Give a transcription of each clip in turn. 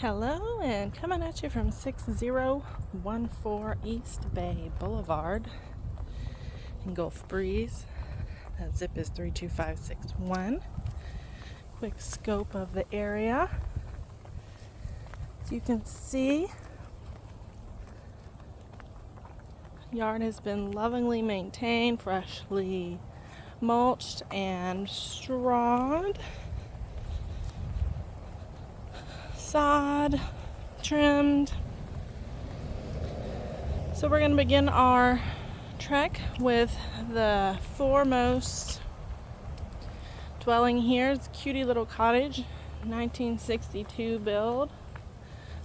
Hello, and coming at you from 6014 East Bay Boulevard in Gulf Breeze. That zip is 32561. Quick scope of the area. As you can see, yard has been lovingly maintained, freshly mulched and strawed. Sod, trimmed. So we're going to begin our trek with the foremost dwelling here. It's a cutie little cottage, 1962 build,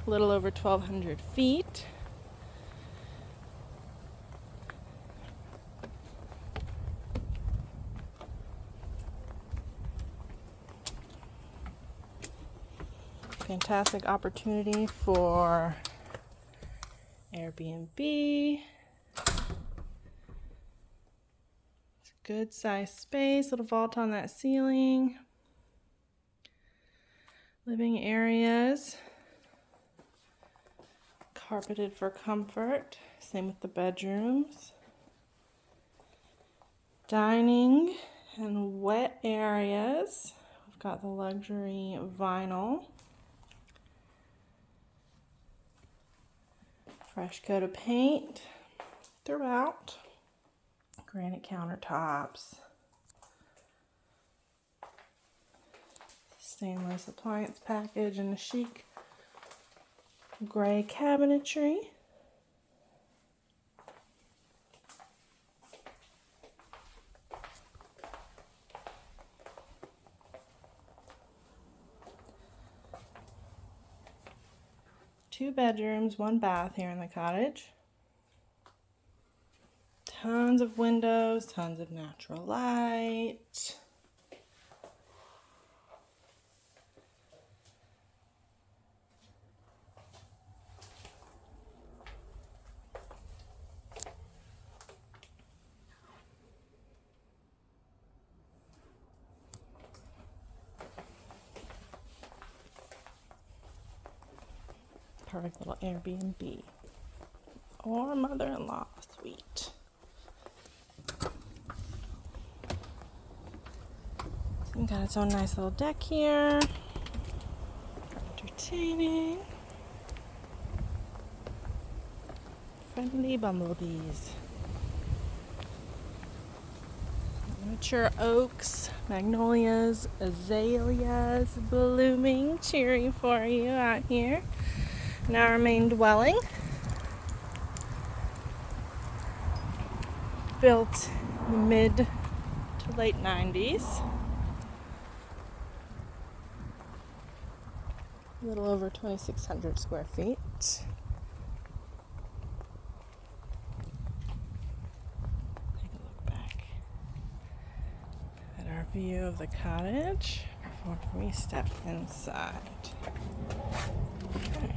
a little over 1,200 feet. Fantastic opportunity for Airbnb. It's a good sized space, little vault on that ceiling. Living areas, carpeted for comfort. Same with the bedrooms. Dining and wet areas. We've got the luxury vinyl. Fresh coat of paint throughout. Granite countertops. Stainless appliance package and a chic gray cabinetry. Two bedrooms, one bath here in the cottage. Tons of windows, tons of natural light. Perfect little Airbnb or mother-in-law suite. So got its own nice little deck here. Entertaining. Friendly bumblebees. Mature oaks, magnolias, azaleas blooming, cheering for you out here. In our main dwelling, built in the mid to late 90s. A little over 2,600 square feet. Take a look back at our view of the cottage before we step inside. Okay.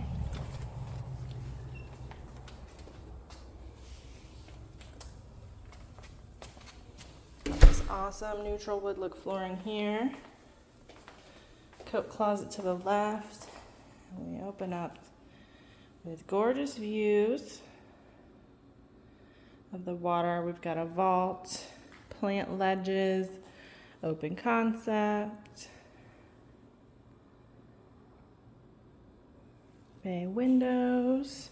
Awesome neutral wood look flooring here. Coat closet to the left. And we open up with gorgeous views of the water. We've got a vault, plant ledges, open concept, bay windows,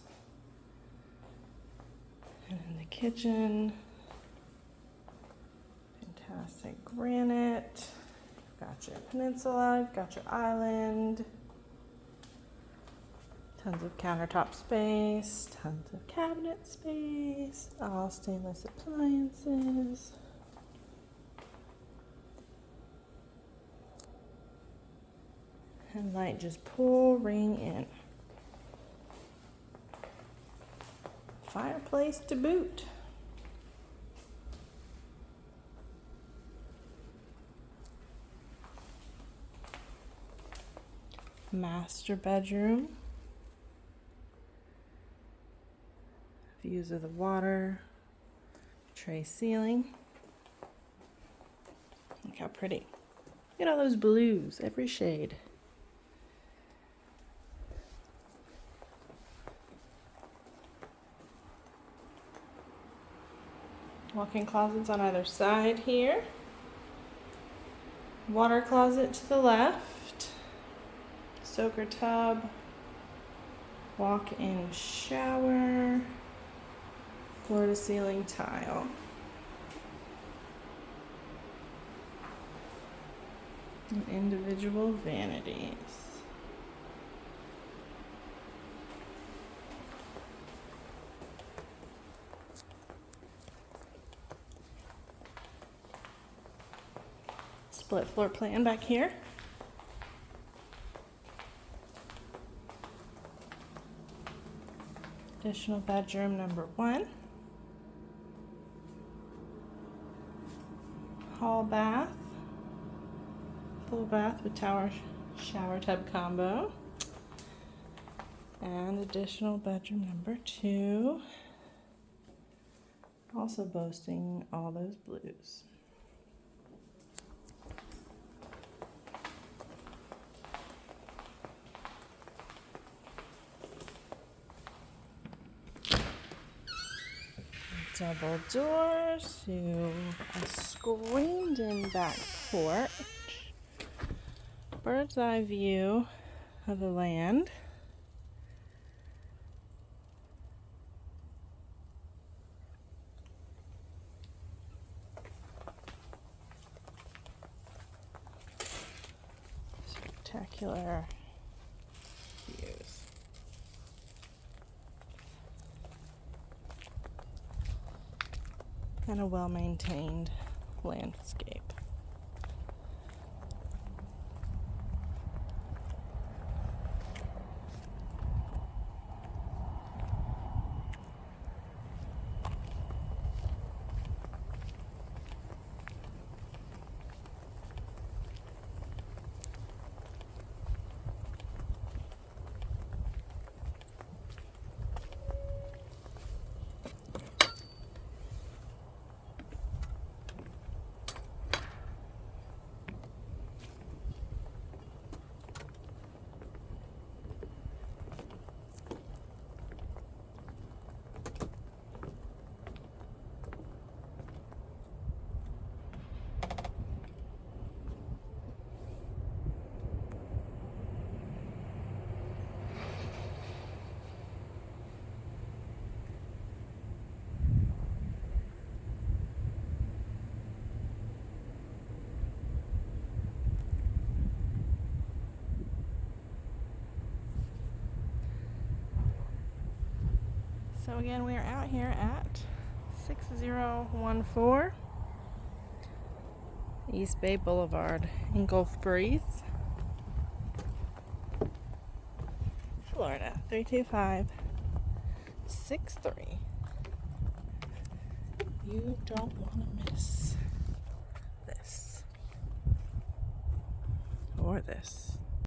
and in the kitchen, fantastic granite. You've got your peninsula, you've got your island. Tons of countertop space, tons of cabinet space, all stainless appliances. And light just pouring in. Fireplace to boot. Master bedroom. Views of the water. Tray ceiling. Look how pretty. Look at all those blues, every shade. Walk-in closets on either side here. Water closet to the left. Soaker tub. Walk-in shower. Floor-to-ceiling tile. And individual vanities. Split floor plan back here. Additional bedroom number 1. Hall bath. Full bath with shower tub combo. And additional bedroom number 2. Also boasting all those blues. Double doors to a screened-in back porch. Bird's eye view of the land. Spectacular views. And a well-maintained landscape. So again, we are out here at 6014 East Bay Boulevard in Gulf Breeze, Florida 32563. You don't want to miss this or this.